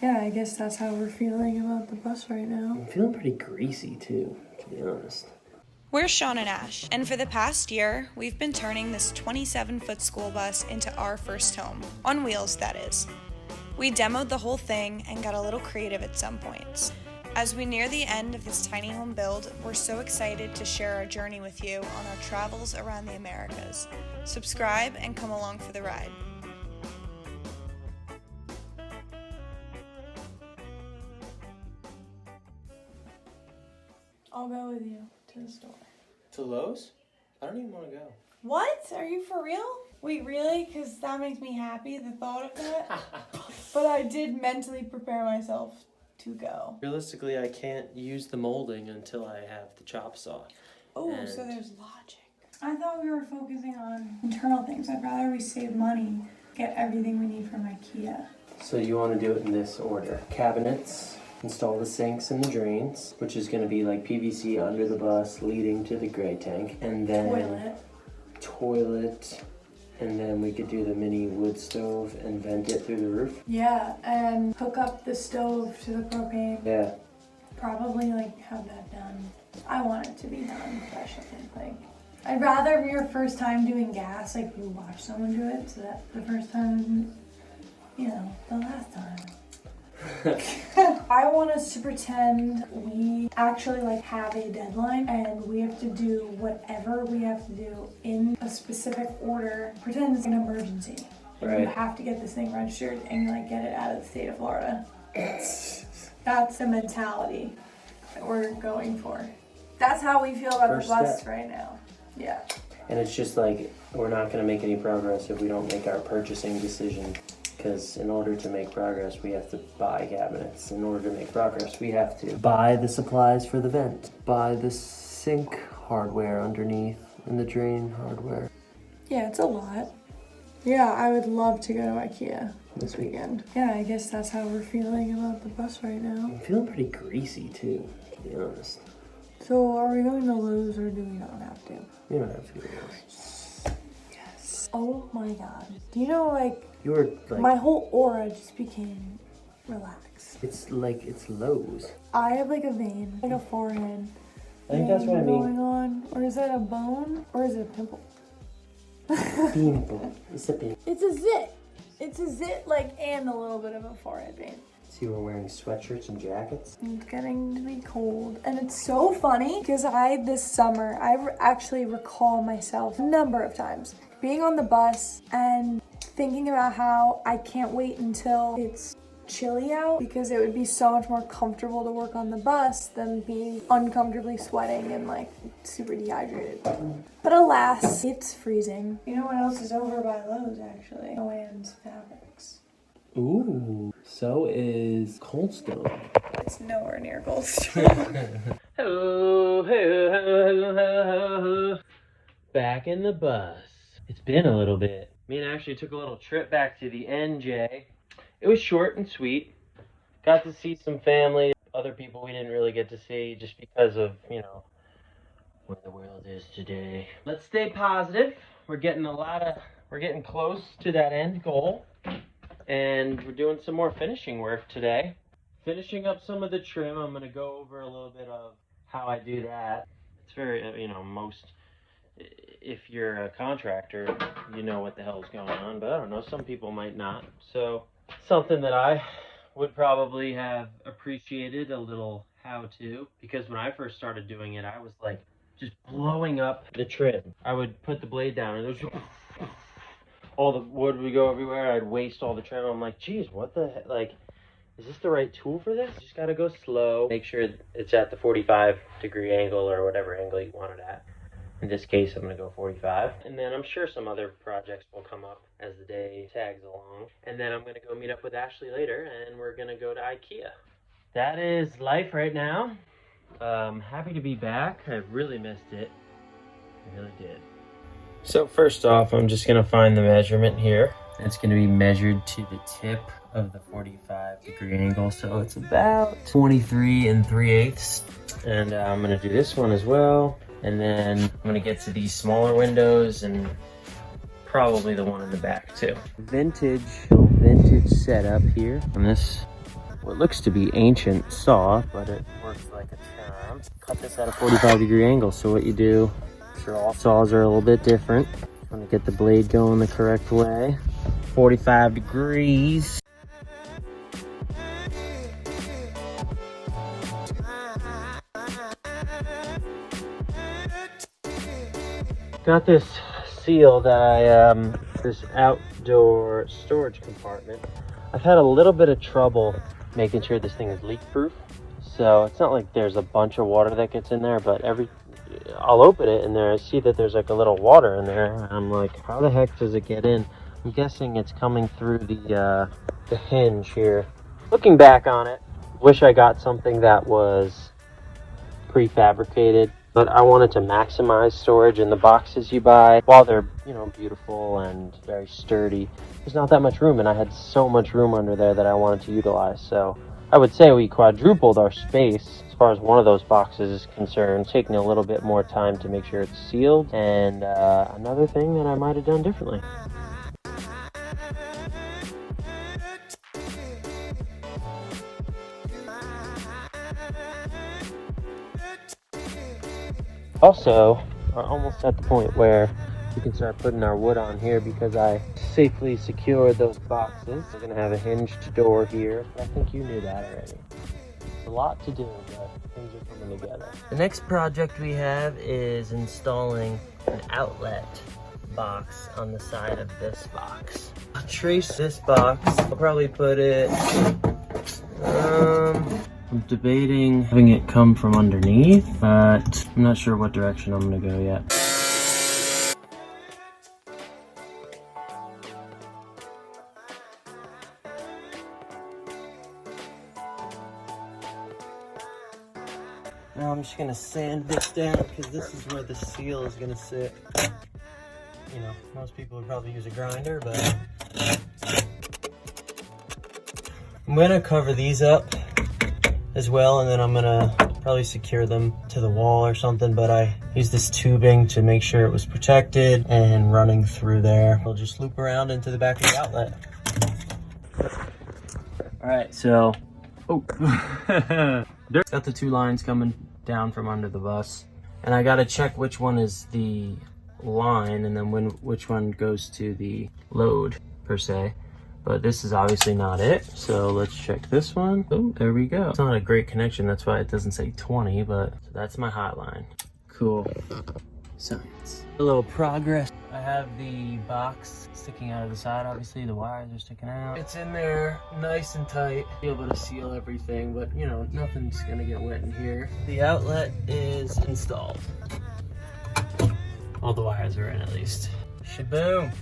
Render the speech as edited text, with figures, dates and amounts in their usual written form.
Yeah, I guess that's how we're feeling about the bus right now. I'm feeling pretty greasy too, to be honest. We're Sean and Ash, and for the past year, we've been turning this 27-foot school bus into our first home. On wheels, that is. We demoed the whole thing and got a little creative at some points. As we near the end of this tiny home build, we're so excited to share our journey with you on our travels around the Americas. Subscribe and come along for the ride. I'll go with you to the store. To Lowe's? I don't even want to go. What? Are you for real? Wait, really? Because that makes me happy, the thought of that. But I did mentally prepare myself to go. Realistically, I can't use the molding until I have the chop saw. Oh, so there's logic. I thought we were focusing on internal things. I'd rather we save money, get everything we need from IKEA. So you want to do it in this order. Cabinets, install the sinks and the drains, which is going to be like PVC under the bus leading to the gray tank. And then toilet. And then we could do the mini wood stove and vent it through the roof. Yeah, and hook up the stove to the propane. Yeah. Probably like have that done. I want it to be done, especially like I'd rather your first time doing gas, like you watch someone do it, so that the first time isn't, you know, the last time. I want us to pretend we actually like have a deadline and we have to do whatever we have to do in a specific order. Pretend it's an emergency. Right. You have to get this thing registered and you like get it out of the state of Florida. That's the mentality that we're going for. That's how we feel about First the bus step. right now. Yeah. And it's just like, we're not going to make any progress if we don't make our purchasing decision. Because in order to make progress, we have to buy cabinets. In order to make progress, we have to buy the supplies for the vent, buy the sink hardware underneath, and the drain hardware. Yeah, it's a lot. Yeah, I would love to go to IKEA this weekend. Yeah, I guess that's how we're feeling about the bus right now. I'm feeling pretty greasy too, to be honest. So are we going to Lowe's or do we not have to? We don't have to go to Lowe's. Yes. Oh my god. Do you know, like, You were like, my whole aura just became relaxed. it's like, it's Lowe's. I have like a vein, like a forehead. I think that's what I mean. Going on. Or is that a bone? Or is it a pimple? Pimple. It's a pimple. It's a zit. It's a zit, like, and a little bit of a forehead vein. See, we're wearing sweatshirts and jackets. It's getting to be cold. And it's so funny because this summer, actually recall myself a number of times being on the bus and thinking about how I can't wait until it's chilly out because it would be so much more comfortable to work on the bus than be uncomfortably sweating and like super dehydrated. But alas, it's freezing. You know what else is over by Lowe's actually? Joann's Fabrics. Ooh, so is Cold Stone. It's nowhere near Gold Stone. Hello. Back in the bus. It's been a little bit. Me and Ashley took a little trip back to the NJ. It was short and sweet. Got to see some family, other people we didn't really get to see just because of, you know, where the world is today. Let's stay positive. We're getting close to that end goal. And we're doing some more finishing work today. Finishing up some of the trim. I'm going to go over a little bit of how I do that. It's very, you know, if you're a contractor, you know what the hell's going on. But I don't know, some people might not. So something that I would probably have appreciated a little how-to. Because when I first started doing it, I was like just blowing up the trim. I would put the blade down and it was all the wood would go everywhere. I'd waste all the trim. I'm like, geez, what the heck? Like, is this the right tool for this? You just gotta go slow. Make sure it's at the 45-degree angle or whatever angle you want it at. In this case, I'm gonna go 45. And then I'm sure some other projects will come up as the day tags along. And then I'm gonna go meet up with Ashley later and we're gonna go to IKEA. That is life right now. Happy to be back. I really missed it. I really did. So first off, I'm just going to find the measurement here. It's going to be measured to the tip of the 45-degree angle. So it's about 23 3/8. And I'm going to do this one as well. And then I'm going to get to these smaller windows and probably the one in the back too. Vintage setup here on this what looks to be ancient saw, but it works like a charm. Cut this at a 45-degree angle. So what you do, I'm sure all saws are a little bit different. Want to get the blade going the correct way. 45 degrees. Got this seal that this outdoor storage compartment. I've had a little bit of trouble making sure this thing is leak proof. So it's not like there's a bunch of water that gets in there, but I'll open it and there I see that there's like a little water in there. And I'm like, how the heck does it get in? I'm guessing it's coming through the hinge here. Looking back on it, wish I got something that was prefabricated, but I wanted to maximize storage in the boxes you buy. While they're, you know, beautiful and very sturdy, there's not that much room, and I had so much room under there that I wanted to utilize. So I would say we quadrupled our space as far as one of those boxes is concerned, taking a little bit more time to make sure it's sealed. And another thing that I might have done differently. Also, we're almost at the point where we can start putting our wood on here because I safely secured those boxes. We're gonna have a hinged door here. I think you knew that already. It's a lot to do, but things are coming together. The next project we have is installing an outlet box on the side of this box. I'll trace this box. I'll probably put it, I'm debating having it come from underneath, but I'm not sure what direction I'm gonna go yet. Now I'm just gonna sand this down because this is where the seal is gonna sit. You know, most people would probably use a grinder, but I'm gonna cover these up as well, and then I'm gonna probably secure them to the wall or something, but I used this tubing to make sure it was protected and running through there. We'll just loop around into the back of the outlet. All right, so, got the two lines coming down from under the bus, and I gotta check which one is the line and then which one goes to the load per se. But this is obviously not it, so let's check this one. Oh, there we go. It's not a great connection, that's why it doesn't say 20, but so that's my hot line. Cool. Science. A little progress. I have the box sticking out of the side, obviously the wires are sticking out. It's in there nice and tight. Be able to seal everything, but you know, nothing's gonna get wet in here. The outlet is installed. All the wires are in at least. Shaboom.